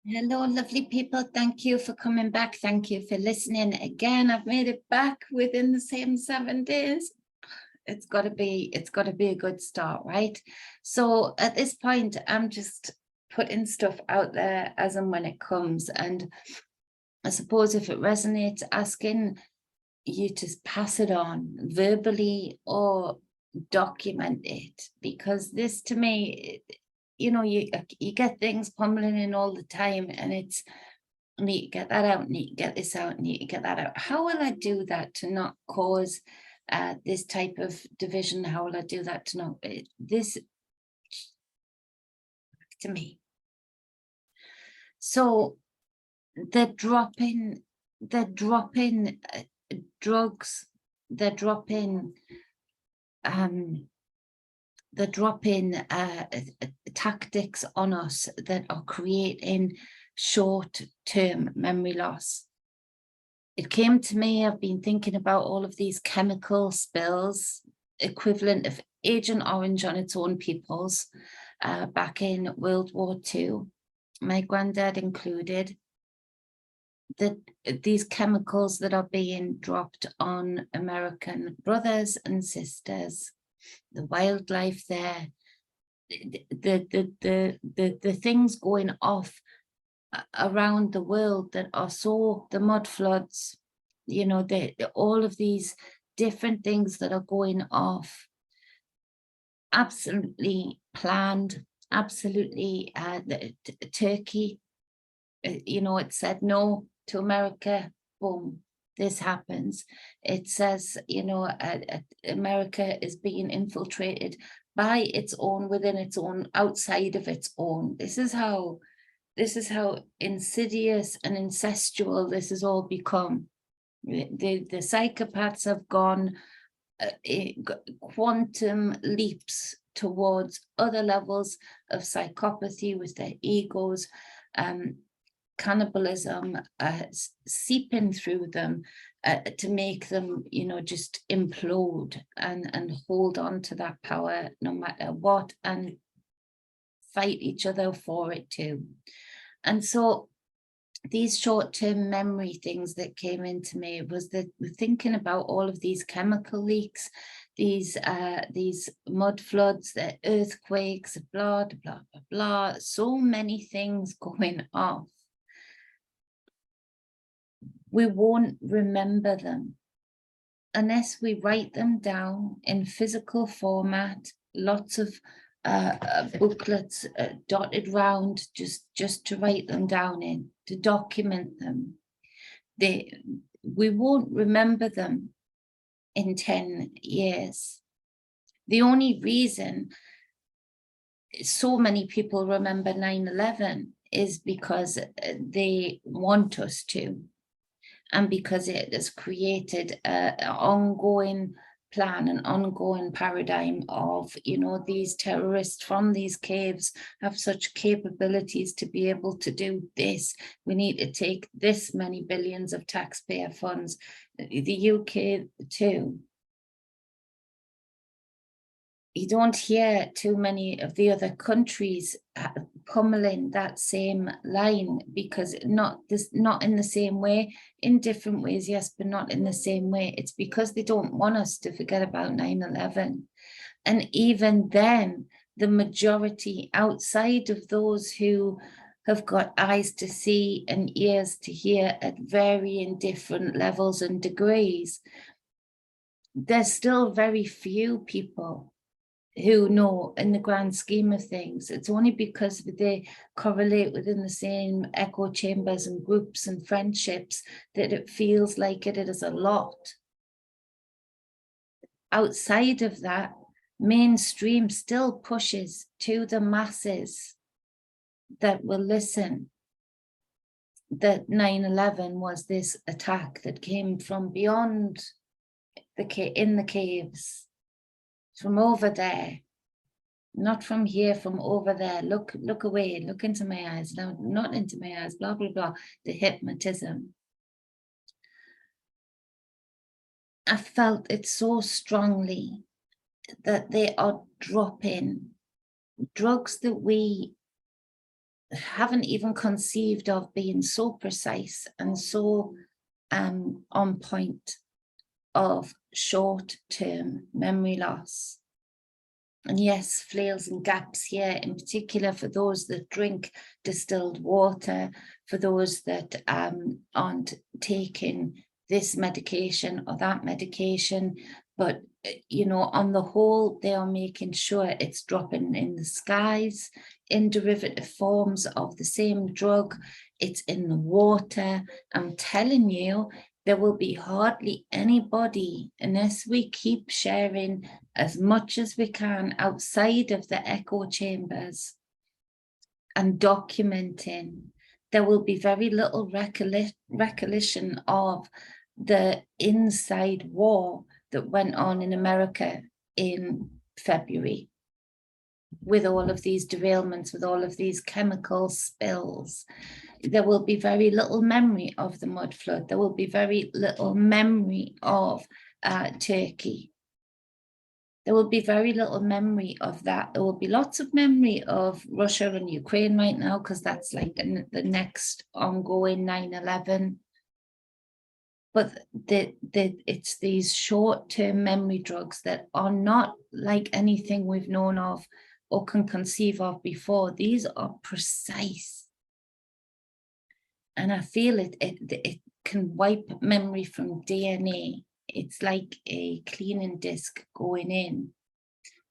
Hello, lovely people. Thank you for coming back. Thank you for listening again. I've made it back within the same 7 days. It's got to be a good start, right? So at this point, I'm just putting stuff out there as and when it comes. And I suppose if it resonates, asking you to pass it on verbally or document it, because this to me, you know, you get things pummeling in all the time, and it's need to get that out, need to get this out, need to get that out. How will I do that to not cause this type of division? How will I do that to not this to me? So they're dropping drugs, they're dropping tactics on us that are creating short-term memory loss. It came to me, I've been thinking about all of these chemical spills, equivalent of Agent Orange on its own peoples, back in World War II, my granddad included, that these chemicals that are being dropped on American brothers and sisters, the wildlife there, the things going off around the world that are so, the mud floods, you know, all of these different things that are going off, absolutely planned, absolutely. Turkey, you know, it said no to America, boom, this happens. It says, you know, America is being infiltrated by its own, within its own, outside of its own. This is how insidious and incestual this has all become. The psychopaths have gone quantum leaps towards other levels of psychopathy with their egos, cannibalism seeping through them to make them, you know, just implode and hold on to that power no matter what, and fight each other for it too. And so these short-term memory things that came into me was that we're thinking about all of these chemical leaks, these mud floods, the earthquakes, blah, blah, blah, blah, so many things going off. We won't remember them unless we write them down in physical format, lots of booklets dotted round just to write them down in, to document them. We won't remember them in 10 years. The only reason so many people remember 9/11 is because they want us to, and because it has created an ongoing plan, an ongoing paradigm of, you know, these terrorists from these caves have such capabilities to be able to do this. We need to take this many billions of taxpayer funds. The UK too. You don't hear too many of the other countries pummeling that same line, because not in the same way, in different ways, yes, but not in the same way. It's because they don't want us to forget about 9/11. And even then, the majority outside of those who have got eyes to see and ears to hear at varying different levels and degrees, there's still very few people who know in the grand scheme of things. It's only because they correlate within the same echo chambers and groups and friendships that it feels like it is a lot. Outside of that, mainstream still pushes to the masses that will listen that 9/11 was this attack that came from beyond in the caves, from over there, not from here, from over there. Look away, look into my eyes, no, not into my eyes, blah, blah, blah, the hypnotism. I felt it so strongly that they are dropping drugs that we haven't even conceived of being so precise and so on point of short-term memory loss. And yes, flails and gaps here, in particular for those that drink distilled water, for those that aren't taking this medication or that medication. But, you know, on the whole, they are making sure it's dropping in the skies, in derivative forms of the same drug. It's in the water. I'm telling you, there will be hardly anybody, unless we keep sharing as much as we can outside of the echo chambers and documenting. There will be very little recollection of the inside war that went on in America in February, with all of these derailments, with all of these chemical spills. There will be very little memory of the mud flood. There will be very little memory of Turkey. There will be very little memory of that. There will be lots of memory of Russia and Ukraine right now, because that's like the next ongoing 9/11. But it's these short-term memory drugs that are not like anything we've known of or can conceive of before. These are precise. And I feel it can wipe memory from DNA. It's like a cleaning disc going in.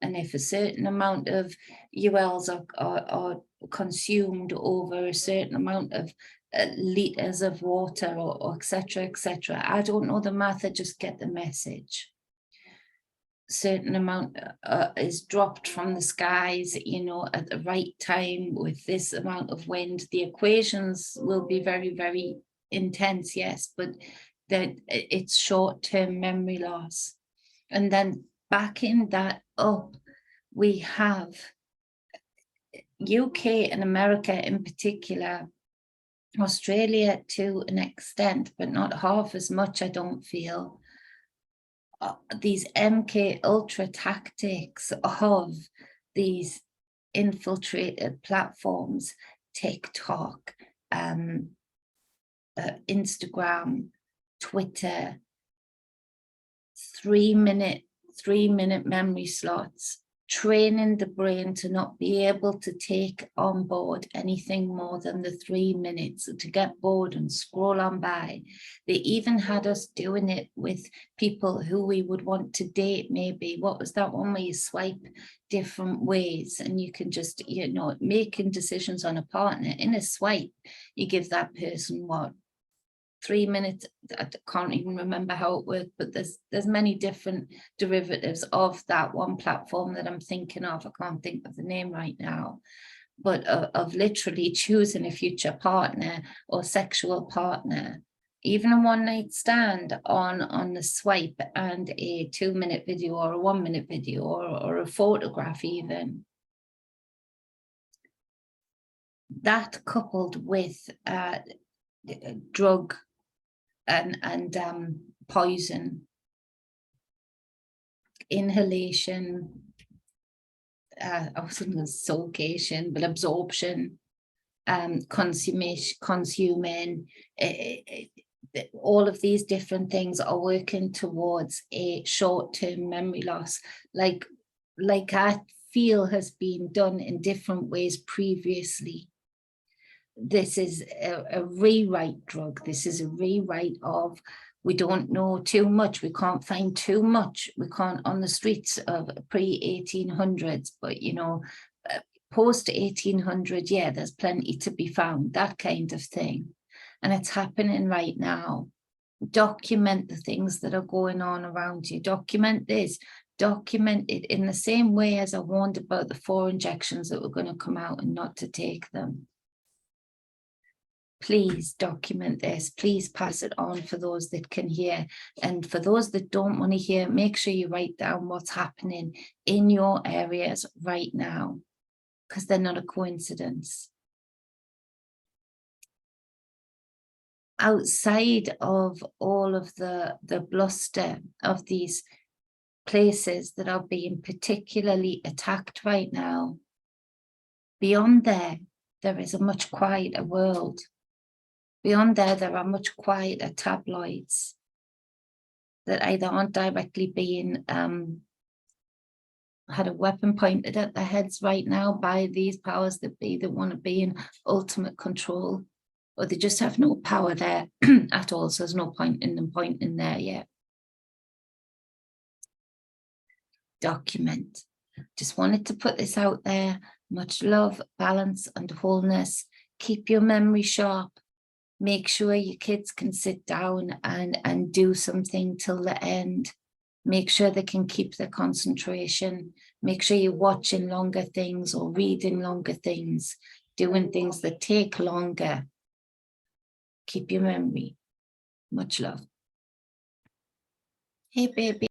And if a certain amount of ULs are consumed over a certain amount of liters of water or et cetera, I don't know the math, I just get the message. Certain amount is dropped from the skies, you know, at the right time with this amount of wind. The equations will be very, very intense, yes, but it's short-term memory loss. And then backing that up, we have UK and America in particular, Australia to an extent, but not half as much, I don't feel. These MK Ultra tactics of these infiltrated platforms, TikTok, Instagram, Twitter, 3-minute memory slots, training the brain to not be able to take on board anything more than the 3 minutes, to get bored and scroll on by. They even had us doing it with people who we would want to date, maybe. What was that one where you swipe different ways and you can just, you know, making decisions on a partner in a swipe, you give that person what? 3 minutes. I can't even remember how it worked, but there's many different derivatives of that one platform that I'm thinking of. I can't think of the name right now, but of literally choosing a future partner or sexual partner, even a one-night stand on the swipe, and a 2-minute video or a 1-minute video or a photograph even. That coupled with drug and poison, inhalation, I wasn't going to say sulcation, but absorption, consuming, all of these different things are working towards a short-term memory loss, like I feel has been done in different ways previously. This is a rewrite drug. This is a rewrite of, we don't know too much. We can't find too much. We can't on the streets of pre-1800s, but, you know, post-1800, yeah, there's plenty to be found, that kind of thing. And it's happening right now. Document the things that are going on around you. Document this. Document it in the same way as I warned about the 4 injections that were going to come out and not to take them. Please document this. Please pass it on for those that can hear. And for those that don't want to hear, make sure you write down what's happening in your areas right now, because they're not a coincidence. Outside of all of the bluster of these places that are being particularly attacked right now, beyond there, there is a much quieter world. Beyond there are much quieter tabloids that either aren't directly being had a weapon pointed at their heads right now by these powers that be, that want to be in ultimate control, or they just have no power there at all, so there's no point in them pointing there yet. Document. Just wanted to put this out there. Much love, balance, and wholeness. Keep your memory sharp. Make sure your kids can sit down and do something till the end. Make sure they can keep their concentration. Make sure you're watching longer things or reading longer things, doing things that take longer. Keep your memory. Much love. Hey, baby.